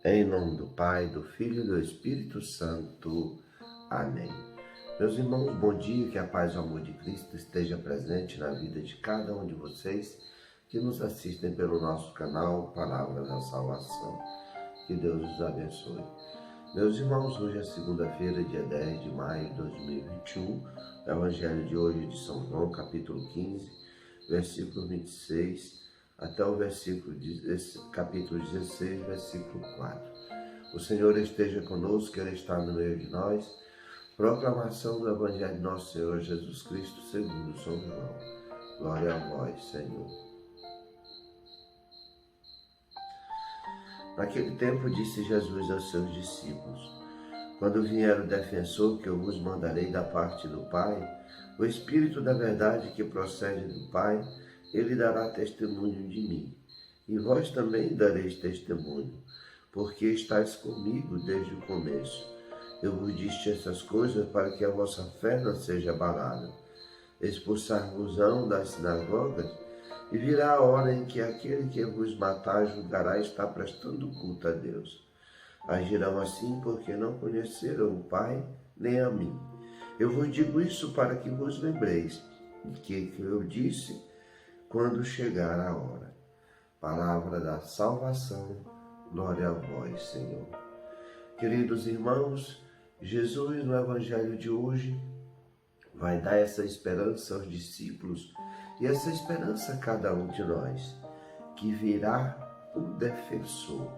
Em nome do Pai, do Filho e do Espírito Santo. Amém. Meus irmãos, bom dia, que a paz e o amor de Cristo esteja presente na vida de cada um de vocês que nos assistem pelo nosso canal Palavra da Salvação. Que Deus os abençoe. Meus irmãos, hoje é segunda-feira, dia 10 de maio de 2021. O Evangelho de hoje de São João, capítulo 15, versículo 26, até o capítulo 16, versículo 4. O Senhor esteja conosco, Ele está no meio de nós. Proclamação do Evangelho de nosso Senhor Jesus Cristo, segundo São João. Glória a vós, Senhor. Naquele tempo disse Jesus aos seus discípulos: quando vier o defensor que eu vos mandarei da parte do Pai, o Espírito da verdade que procede do Pai, ele dará testemunho de mim. E vós também dareis testemunho, porque estáis comigo desde o começo. Eu vos disse essas coisas para que a vossa fé não seja abalada. Expulsar-vos-ão das sinagogas, e virá a hora em que aquele que vos matar julgará estar prestando culto a Deus. Agirão assim porque não conheceram o Pai nem a mim. Eu vos digo isso para que vos lembreis de que eu disse quando chegar a hora. Palavra da salvação, glória a vós, Senhor. Queridos irmãos, Jesus no Evangelho de hoje vai dar essa esperança aos discípulos e essa esperança a cada um de nós, que virá o defensor.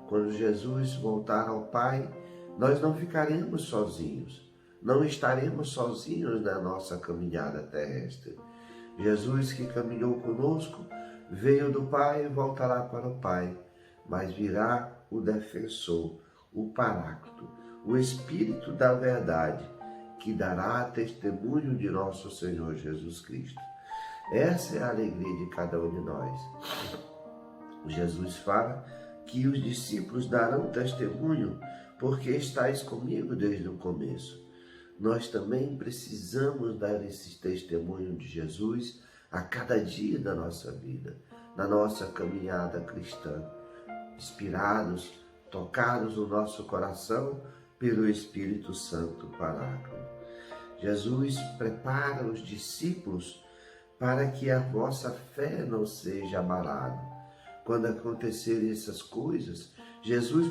Quando Jesus voltar ao Pai, nós não ficaremos sozinhos, não estaremos sozinhos na nossa caminhada terrestre. Jesus, que caminhou conosco, veio do Pai e voltará para o Pai, mas virá o defensor, o Paráclito, o Espírito da verdade, que dará testemunho de nosso Senhor Jesus Cristo. Essa é a alegria de cada um de nós. Jesus fala que os discípulos darão testemunho porque estáis comigo desde o começo. Nós também precisamos dar esse testemunho de Jesus a cada dia da nossa vida, na nossa caminhada cristã, inspirados, tocados no nosso coração pelo Espírito Santo Paráclito. Jesus prepara os discípulos para que a vossa fé não seja abalada. Quando acontecerem essas coisas, Jesus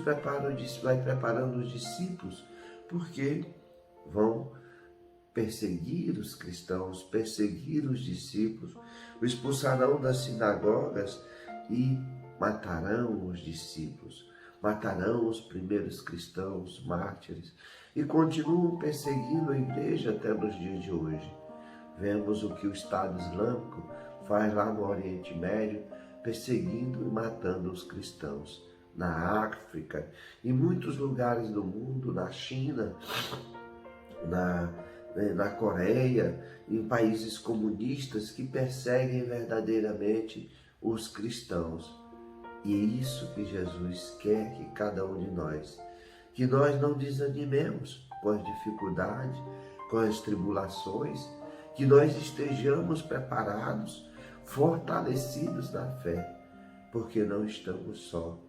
vai preparando os discípulos, porque vão perseguir os cristãos, perseguir os discípulos, os expulsarão das sinagogas e matarão os discípulos, matarão os primeiros cristãos, mártires, e continuam perseguindo a igreja até nos dias de hoje. Vemos o que o Estado Islâmico faz lá no Oriente Médio, perseguindo e matando os cristãos. Na África, em muitos lugares do mundo, na China, na Coreia, em países comunistas que perseguem verdadeiramente os cristãos. E é isso que Jesus quer que cada um de nós, que nós não desanimemos com as dificuldades, com as tribulações, que nós estejamos preparados, fortalecidos na fé, porque não estamos só.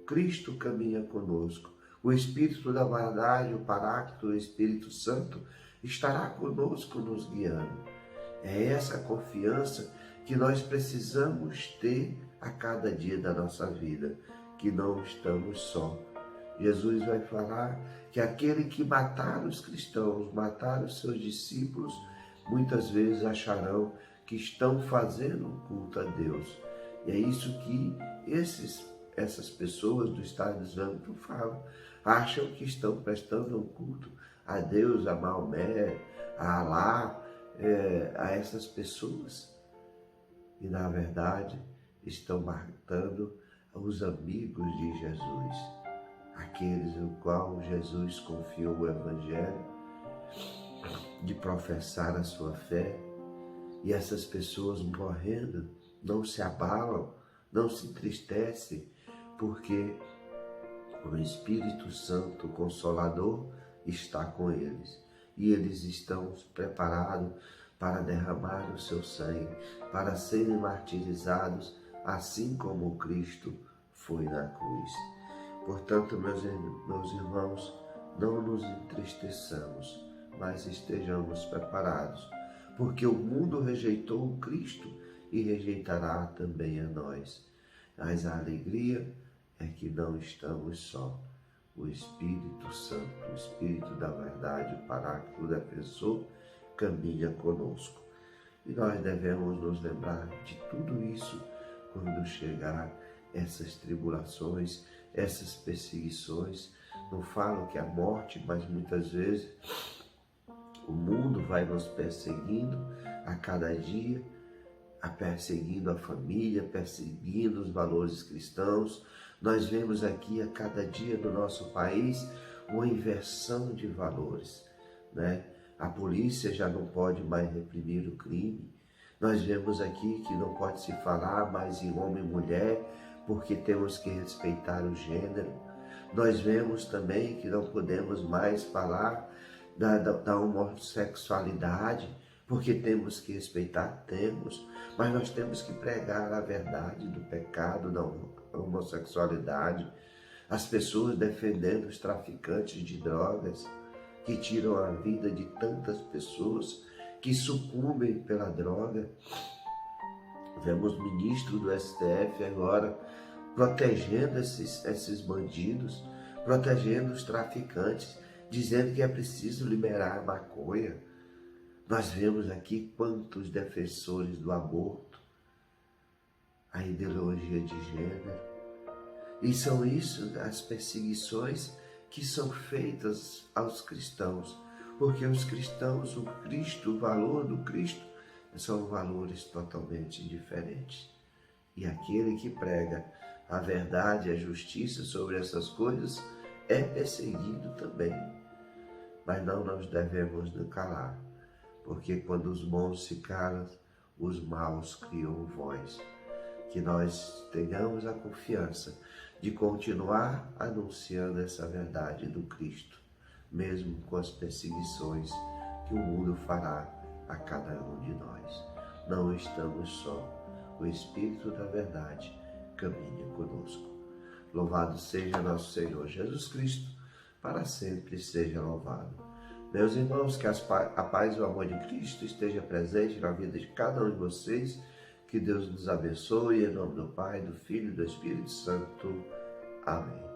Cristo caminha conosco. O Espírito da verdade, o Paráclito, o Espírito Santo, estará conosco nos guiando. É essa confiança que nós precisamos ter a cada dia da nossa vida, que não estamos só. Jesus vai falar que aquele que matar os cristãos, matar os seus discípulos, muitas vezes acharão que estão fazendo um culto a Deus. E é isso que essas pessoas do Estado Islâmico falam. Acham que estão prestando um culto a Deus, a Maomé, a Alá, a essas pessoas. E, na verdade, estão matando os amigos de Jesus, aqueles no qual Jesus confiou o Evangelho, de professar a sua fé, e essas pessoas morrendo não se abalam, não se entristecem, porque o Espírito Santo Consolador está com eles, e eles estão preparados para derramar o seu sangue, para serem martirizados, assim como Cristo foi na cruz. Portanto, meus irmãos, não nos entristeçamos, mas estejamos preparados, porque o mundo rejeitou o Cristo e rejeitará também a nós. Mas a alegria é que não estamos só. O Espírito Santo, o Espírito da verdade, o Paráclito, o defensor, caminha conosco. E nós devemos nos lembrar de tudo isso quando chegar essas tribulações, essas perseguições. Não falo que é a morte, mas muitas vezes o mundo vai nos perseguindo a cada dia, perseguindo a família, perseguindo os valores cristãos. Nós vemos aqui a cada dia no nosso país uma inversão de valores, né? A polícia já não pode mais reprimir o crime. Nós vemos aqui que não pode se falar mais em homem e mulher, porque temos que respeitar o gênero. Nós vemos também que não podemos mais falar da homossexualidade, porque temos que respeitar, mas nós temos que pregar a verdade do pecado, da homossexualidade. As pessoas defendendo os traficantes de drogas, que tiram a vida de tantas pessoas que sucumbem pela droga. Vemos ministro do STF agora protegendo esses bandidos, protegendo os traficantes, dizendo que é preciso liberar a maconha. Nós vemos aqui quantos defensores do aborto, a ideologia de gênero. E são isso as perseguições que são feitas aos cristãos, porque os cristãos, o Cristo, o valor do Cristo, são valores totalmente diferentes. E aquele que prega a verdade e a justiça sobre essas coisas é perseguido também. Mas não nós devemos nos calar, porque quando os bons se calam, os maus criam voz. Que nós tenhamos a confiança de continuar anunciando essa verdade do Cristo, mesmo com as perseguições que o mundo fará a cada um de nós. Não estamos só, o Espírito da verdade caminha conosco. Louvado seja nosso Senhor Jesus Cristo, para sempre seja louvado. Meus irmãos, que a paz e o amor de Cristo esteja presente na vida de cada um de vocês. Que Deus nos abençoe, em nome do Pai, do Filho e do Espírito Santo. Amém.